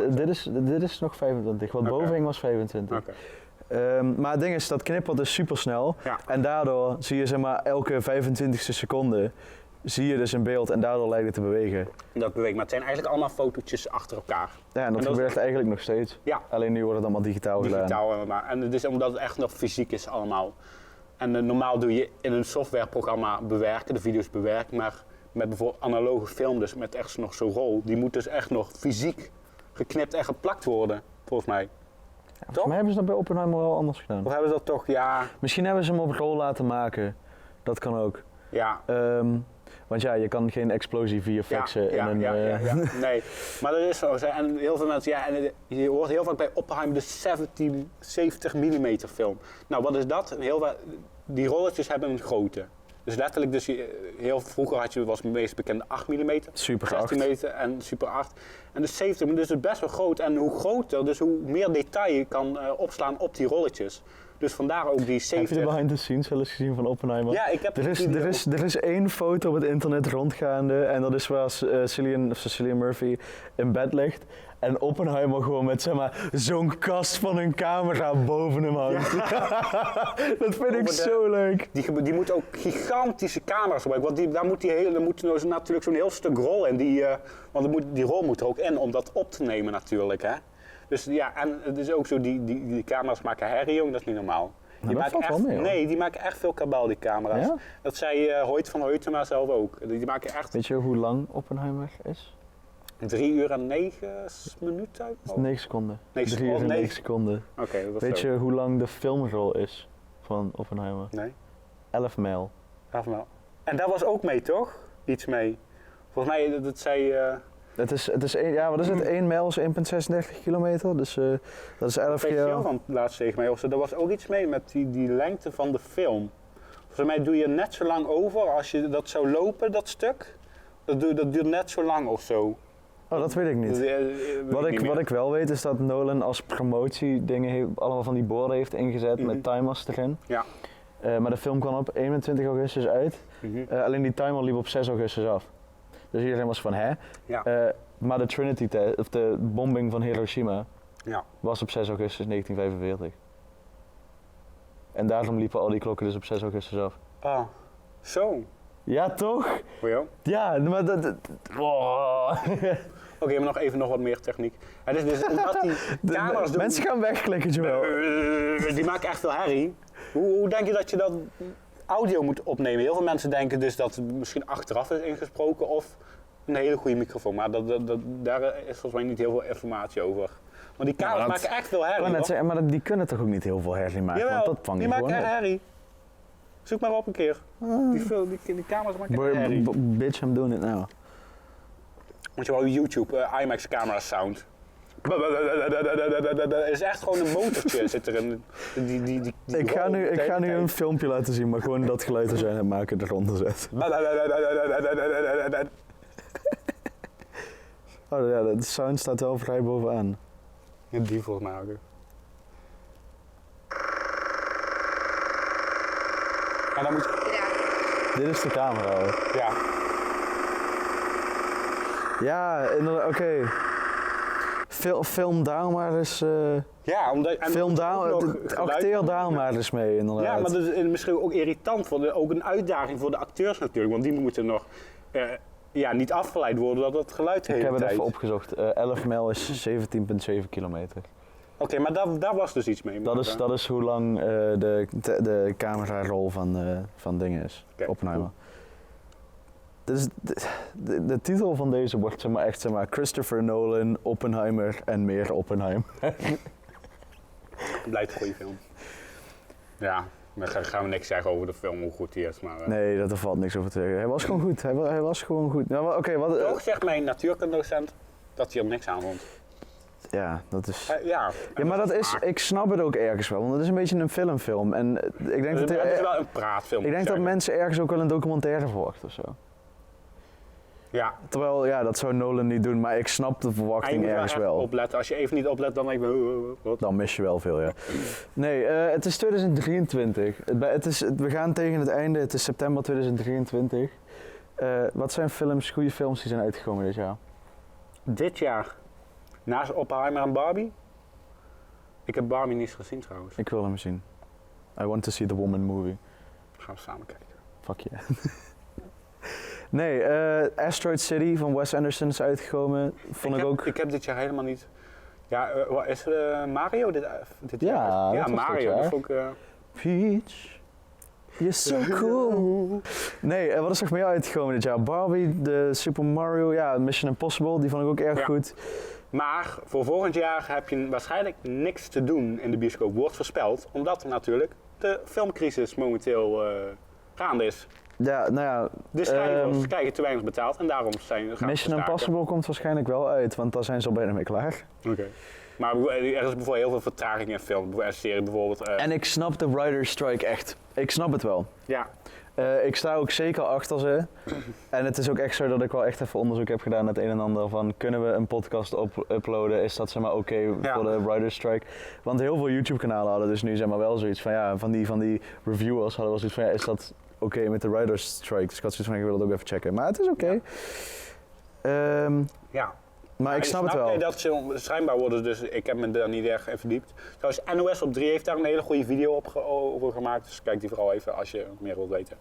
Ja, dit is nog 25, wat Oké. boven hing was 25. Oké. Maar het ding is, dat knippert dus super snel. Ja. En daardoor zie je zeg maar elke 25ste seconde zie je dus een beeld en daardoor lijkt het te bewegen. Dat beweegt, maar het zijn eigenlijk allemaal fotootjes achter elkaar. Ja, en dat dat is- gebeurt eigenlijk nog steeds. Ja. Alleen nu wordt het allemaal digitaal gedaan. Digitaal, maar. En het is omdat het echt nog fysiek is allemaal. En normaal doe je in een softwareprogramma bewerken, de video's bewerken, maar met bijvoorbeeld analoge film, dus met echt nog zo'n rol, die moet dus echt nog fysiek geknipt en geplakt worden, volgens mij. Volgens mij hebben ze dat bij Oppenheimer wel anders gedaan. Of hebben ze dat toch, ja, Misschien hebben ze hem op rol laten maken. Dat kan ook. ja. Want ja, je kan geen explosie via faxen in een... Nee, maar dat is zo. En heel veel mensen, ja, en je hoort heel vaak bij Oppenheimer de 70 mm film. Nou, wat is dat? Die rolletjes hebben een grootte. Dus letterlijk, heel vroeger was het meest bekende 8 mm, Super 16 8. meter en Super 8. En de 70 dus het is best wel groot. En hoe groter, dus hoe meer detail je kan opslaan op die rolletjes. Dus vandaar ook die Heb je 70. de behind the scenes wel eens gezien van Oppenheimer? Ja, ik heb Er is één foto op het internet rondgaande en dat is waar Cillian Murphy in bed ligt en Oppenheimer gewoon met zeg maar zo'n kast van een camera boven hem hangt. Dat vind ik zo leuk. Die moet ook gigantische camera's gebruiken, want daar moet natuurlijk zo'n heel stuk rol in. Want die rol moet er ook in om dat op te nemen natuurlijk. Hè? Dus ja, en het is ook zo, die camera's maken herrie, jongen, dat is niet normaal. Nou, dat valt wel mee, hoor. Nee, die maken echt veel kabaal, die camera's. Ja? Dat zei Hoyt van Hoytema zelf ook. Die maken echt Weet je hoe lang Oppenheimer is? 3 uur en 9 minuten. Dat is 9 seconden. 9 3 uur en 9 9. seconden. Oké, dat was Weet zo. je hoe lang de filmrol is van Oppenheimer? Nee, 11 mijl. afmaal. En daar was ook mee, toch? Iets mee. Volgens mij, dat zei... Het is wat is het? 1 mijl is 1,36 kilometer, dus dat is 11 PCL keer. van laatst tegen mij of zo. Er was ook iets mee met die lengte van de film. Volgens mij doe je net zo lang over als je dat zou lopen, dat stuk. Dat duurt net zo lang of zo. Oh, dat weet ik niet. Wat ik wel weet is dat Nolan als promotie dingen allemaal van die borden heeft ingezet met timers erin. Ja. Maar de film kwam op 21 augustus uit. Alleen die timer liep op 6 augustus af. Dus iedereen was van hè? Ja. Maar de Trinity of de bombing van Hiroshima Ja. was op 6 augustus 1945. En daarom liepen al die klokken dus op 6 augustus af. Ah, zo. Ja, toch? Voor jou? Ja, maar dat... Oh. Oké, maar nog wat meer techniek. Het is dus omdat die camera's doen... Mensen gaan wegklikken, Joel. Die maken echt veel herrie. Hoe denk je dat je dat audio moet opnemen? Heel veel mensen denken dus dat het misschien achteraf is ingesproken of een hele goede microfoon. Maar daar is volgens mij niet heel veel informatie over. Want die camera's maken echt veel herrie. Net zeggen, maar die kunnen toch ook niet heel veel herrie maken? Jawel, Want dat vang je die gewoon maken echt op. herrie. Zoek maar op een keer. Die camera's maken echt herrie. Bitch, I'm doing it now. Moet je wel op YouTube, IMAX camera sound. Het is echt gewoon een motortje zit erin. Ik ga nu een filmpje laten zien, maar gewoon dat geluid als jij het maken eronder zet. Oh ja, de sound staat wel vrij bovenaan. Ja, die volgens mij ook. En dan moet Dit is de camera hoor. ja. Ja, inderdaad, oké. Film daar maar eens. Ja, omdat Film daar, acteer daar maar eens mee, inderdaad. Ja, maar dat is misschien ook irritant, ook een uitdaging voor de acteurs natuurlijk, want die moeten nog niet afgeleid worden dat het geluid de Ik hele heb het tijd. even opgezocht. 11 mijl is 17,7 kilometer. Oké, maar daar was dus iets mee. Dat is hoe lang de camerarol van dingen is. Oké, Oppenheimer. Dus de titel van deze wordt echt Christopher Nolan, Oppenheimer en meer Oppenheimer. Het blijft een goede film. Ja, dan gaan we niks zeggen over de film, hoe goed die is. Maar, Nee, daar valt niks over te zeggen. Hij was gewoon goed. Hij was gewoon goed. Nou, toch zegt mijn natuurkundedocent dat hij er niks aan vond. ja, dat is... Ja, maar dat is... Ik snap het ook ergens wel, want het is een beetje een filmfilm. En ik denk het is wel een praatfilm. ik denk dat mensen ergens ook wel een documentaire verwachten of zo. Ja. Terwijl, ja, dat zou Nolan niet doen, maar ik snap de En je verwachting moet ergens echt wel. opletten. Als je even niet oplet, dan denk je, wat? Dan mis je wel veel, ja. Nee, het is 2023. We gaan tegen het einde. Het is september 2023. Wat zijn goede films die zijn uitgekomen dit jaar? Dit jaar, naast Oppenheimer en Barbie. Ik heb Barbie niet eens gezien trouwens. Ik wil hem zien. I want to see the Woman movie. Gaan we samen kijken. Fuck yeah. Nee, Asteroid City van Wes Anderson is uitgekomen. Ik heb dit jaar helemaal niet... Ja, is Mario dit Ja, jaar? Ja, dat was Mario. dit jaar. Dat vond ik... Peach, you're so cool. Nee, wat is nog meer uitgekomen dit jaar? Barbie, de Super Mario, ja, Mission Impossible, die vond ik ook erg goed. Maar voor volgend jaar heb je waarschijnlijk niks te doen in de bioscoop, wordt voorspeld. Omdat er natuurlijk de filmcrisis momenteel gaande is. Ja, nou ja. De schrijvers krijgen te weinig betaald en daarom gaan Mission Impossible komt waarschijnlijk wel uit, want daar zijn ze al bijna mee klaar. Oké. Maar er is bijvoorbeeld heel veel vertraging in film. Een serie bijvoorbeeld. En ik snap de writer's strike echt. Ik snap het wel. Ja. Ik sta ook zeker achter ze. En het is ook echt zo dat ik wel echt even onderzoek heb gedaan naar het een en ander van kunnen we een podcast uploaden? Is dat zeg maar oké voor de writer's strike? Want heel veel YouTube kanalen hadden dus nu zeg maar wel zoiets van ja, van die reviewers hadden wel zoiets van ja, is dat oké met de writer's strike? Dus ik had zoiets van ik wil dat ook even checken. Maar het is oké. Ja. Maar ik snap het wel. Je dat ze schijnbaar worden, dus ik heb me daar niet erg in verdiept. Trouwens, NOS op 3 heeft daar een hele goede video over gemaakt. Dus kijk die vooral even als je meer wilt weten.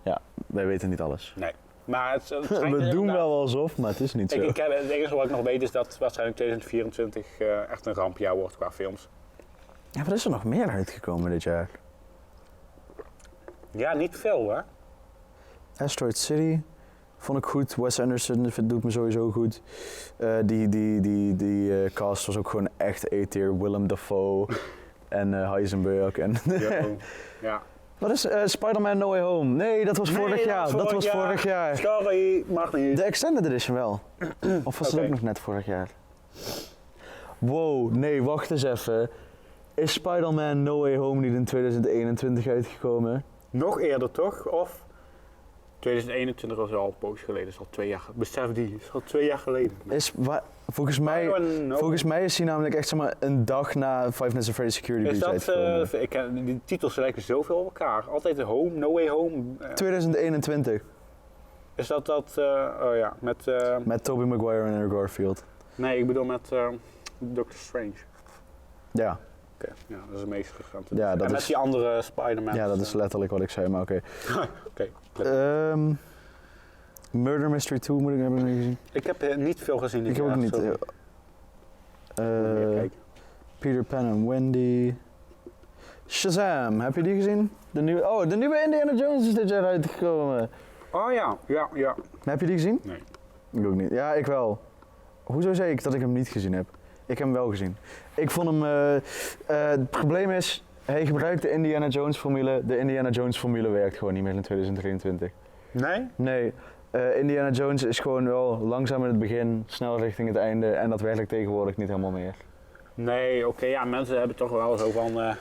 Ja, wij weten niet alles. Nee. Maar het We doen wel alsof, maar het is niet zo. Het enige wat ik nog weet is dat waarschijnlijk 2024 echt een rampjaar wordt qua films. Ja, wat is er nog meer uitgekomen dit jaar? Ja, niet veel hè? Asteroid City vond ik goed. Wes Anderson doet me sowieso goed. Die cast was ook gewoon echt A-tier. Willem Dafoe en Heisenberg. En Ja. Wat is Spider-Man No Way Home? Nee, dat was vorig jaar. Dat was vorig jaar. Sorry, mag niet. De Extended Edition wel. Of was het ook nog net vorig jaar? Wow, nee, wacht eens even. Is Spider-Man No Way Home niet in 2021 uitgekomen? Nog eerder toch? Of 2021 was al een poosje geleden, is al 2 jaar. Besef die, is al 2 jaar geleden. Volgens mij is hij namelijk echt zeg maar een dag na Five Nights at Freddy's Security Breach uitgekomen. Die titels lijken zoveel op elkaar. Altijd de Home, No Way Home. 2021. Is dat oh ja, met Tobey Maguire en Andrew Garfield. Nee, ik bedoel met Doctor Strange. Ja. Oké, ja, dat is de meest recente. Ja, dat en met is, die andere Spider-Man. ja, dat is letterlijk wat ik zei, maar oké. Oké. Murder Mystery 2 heb ik nog niet gezien. Ik heb niet veel gezien. Ik heb ook niet. Peter Pan en Wendy. Shazam, heb je die gezien? De nieuwe Indiana Jones is dit jaar uitgekomen. Oh ja. Heb je die gezien? Nee. Ik ook niet. Ja, ik wel. Hoezo zei ik dat ik hem niet gezien heb? Ik heb hem wel gezien. Ik vond hem... het probleem is, hij gebruikt de Indiana Jones formule. De Indiana Jones formule werkt gewoon niet meer in 2023. Nee? Nee. Indiana Jones is gewoon wel langzaam in het begin, snel richting het einde. En dat werkt tegenwoordig niet helemaal meer. Nee, oké, ja, mensen hebben toch wel zo van...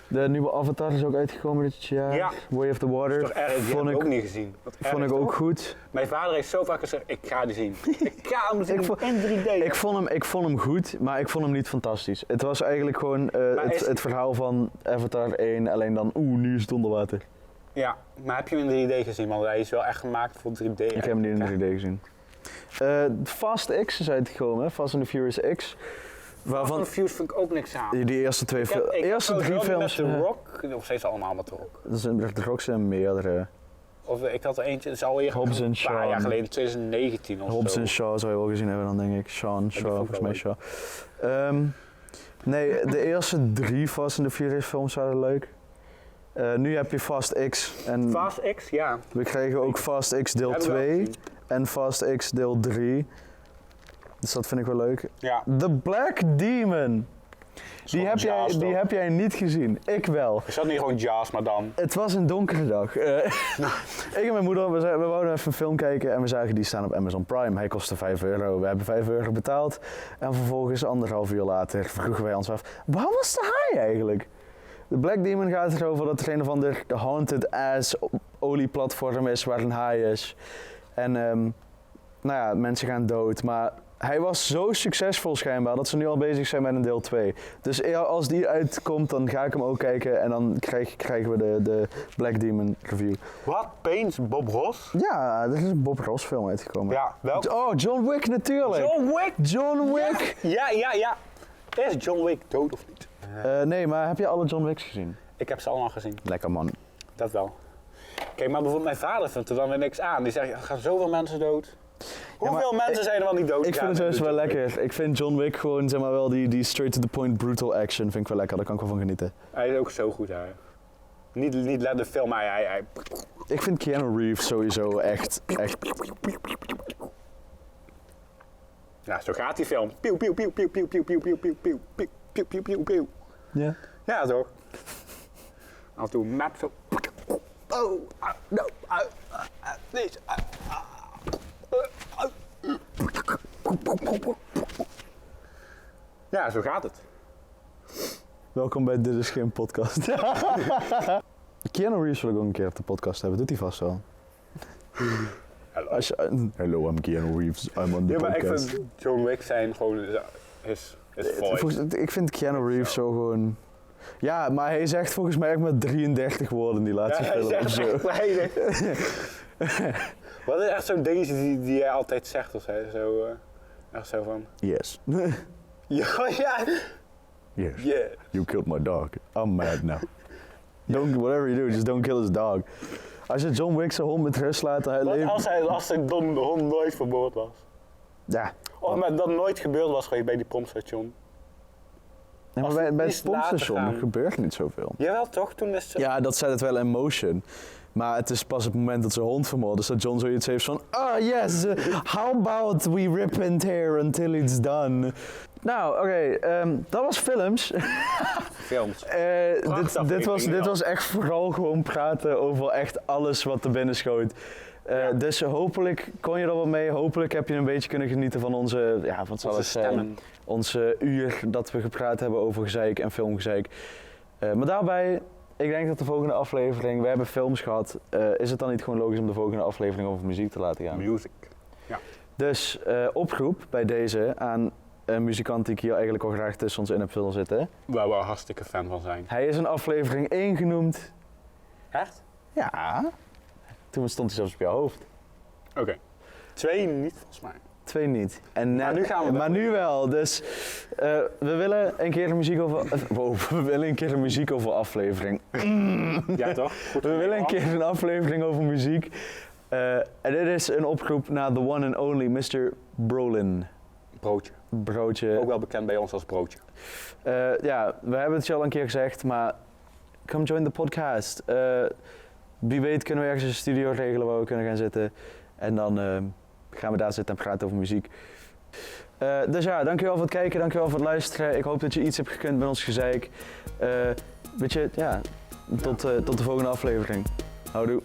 De nieuwe Avatar is ook uitgekomen dit jaar. Ja. Way of the Water. Dat is toch erg, die heb ik ook niet gezien. Vond ik ook goed. Mijn vader heeft zo vaak gezegd, ik ga die zien. Ik ga hem zien in 3D. Ik vond hem goed, maar ik vond hem niet fantastisch. Het was eigenlijk gewoon het verhaal van Avatar 1, alleen dan, nu is het onder water. Ja, maar heb je hem in 3D gezien? Want hij is wel echt gemaakt voor 3D. Ik heb hem niet in 3D gezien. Fast X is uitgekomen, Fast and the Furious X. Waarvan de Fuse vind ik ook niks aan. Die eerste twee films. Eerste drie films. Met The Rock, of steeds allemaal met The Rock. De Rock zijn meerdere. Of ik had er eentje, het is alweer Hobbs een Shaw. paar jaar geleden, 2019 of Hobbs zo. en Shaw zou je wel gezien hebben dan denk ik. Shaw, volgens mij Shaw. Nee, de eerste 3 Fast and the Furious films waren leuk. Nu heb je Fast X. En Fast X, ja. we krijgen ook Fast X deel 2 en Fast X deel 3. Dus dat vind ik wel leuk. Ja. The Black Demon. Die heb jij niet gezien. Ik wel. Is dat niet gewoon Jaws, maar dan? Het was een donkere dag. Ik en mijn moeder, we wouden even een film kijken en we zagen die staan op Amazon Prime. Hij kostte €5. We hebben €5 betaald. En vervolgens 1,5 uur later vroegen wij ons af, waar was de haai eigenlijk? De Black Demon gaat erover dat er een of ander haunted ass olieplatform is waar een haai is. En nou ja, mensen gaan dood, maar hij was zo succesvol schijnbaar dat ze nu al bezig zijn met een deel 2. Dus als die uitkomt, dan ga ik hem ook kijken en dan krijgen we de Black Demon review. Wat? Pains Bob Ross? Ja, er is een Bob Ross film uitgekomen. Ja, welk? Oh, John Wick natuurlijk! John Wick! John Wick! Ja. Is John Wick dood of niet? Nee, maar heb je alle John Wicks gezien? Ik heb ze allemaal gezien. Lekker man. Dat wel. Kijk, maar bijvoorbeeld mijn vader vindt er dan weer niks aan. Die zegt, er gaan zoveel mensen dood. Hoeveel mensen zijn er wel niet dood? Ik vind het juist wel lekker. Ik vind John Wick gewoon, zeg maar wel, die straight to the point brutal action vind ik wel lekker. Daar kan ik wel van genieten. Hij is ook zo goed, hè. Niet let de film, maar hij... Ik vind Keanu Reeves sowieso echt... Ja, zo gaat die film. Pieuw, pieuw, pieuw, pieuw, pieuw, pieuw, pieuw, pieuw, pieuw, pieuw, pieuw, pieuw, pieuw, pieuw, pieuw. Ja? Ja, toch? Af en toe map zo... Oh, no, deze... Ja, zo gaat het. Welkom bij Dit is geen podcast. Keanu Reeves wil ik ook een keer op de podcast hebben, doet hij vast wel. Hello, I'm Keanu Reeves, I'm on the podcast. Maar ik vind John Wick zijn gewoon his voice. Ik vind Keanu Reeves zo gewoon... Ja, maar hij zegt volgens mij ook maar 33 woorden in die laatste film. Hij zegt echt weinig. Wat is echt zo'n dingetje die jij altijd zegt of zo? Echt zo van... Yes. Ja. Yes. Yeah. You killed my dog. I'm mad now. Whatever you do, just don't kill his dog. Als je John Wick zijn hond met rust laat, hij leeft... Als de hond nooit vermoord was. Ja. Of met dat nooit gebeurd was geweest bij die pompstation. Ja, maar bij het pompstation gebeurt niet zoveel. Jawel toch, toen is het... Ja, dat zet het wel in motion. Maar het is pas het moment dat zijn hond vermoord is dat John zoiets heeft van... Oh yes, how about we rip and tear until it's done. Nou, oké, dat was films. Films. Dit was echt vooral gewoon praten over echt alles wat er binnen schoot. Dus hopelijk kon je er wat mee. Hopelijk heb je een beetje kunnen genieten van onze, ja, wat zal het zijn, onze uur dat we gepraat hebben over gezeik en filmgezeik. Maar daarbij, ik denk dat de volgende aflevering, we hebben films gehad, is het dan niet gewoon logisch om de volgende aflevering over muziek te laten gaan? Music. Ja. Dus oproep bij deze aan een muzikant die ik hier eigenlijk al graag tussen ons in heb willen zitten. Waar we hartstikke fan van zijn. Hij is in aflevering 1 genoemd. Echt? Ja. Toen stond hij zelfs op jouw hoofd. Oké. 2 niet, volgens mij. 2 niet. En maar nu gaan we maar nu wel. Dus we willen een keer een muziek over... we willen een keer een muziek over aflevering. Ja, toch? Goed, we willen een keer een aflevering over muziek. En dit is een oproep naar the one and only Mr. Brolin. Broodje. Ook wel bekend bij ons als Broodje. Ja, we hebben het je al een keer gezegd, maar come join the podcast. Wie weet kunnen we ergens een studio regelen waar we kunnen gaan zitten. En dan gaan we daar zitten en praten over muziek. Dus ja, dankjewel voor het kijken, dankjewel voor het luisteren. Ik hoop dat je iets hebt gekund met ons gezeik. Tot de volgende aflevering. Houdoe.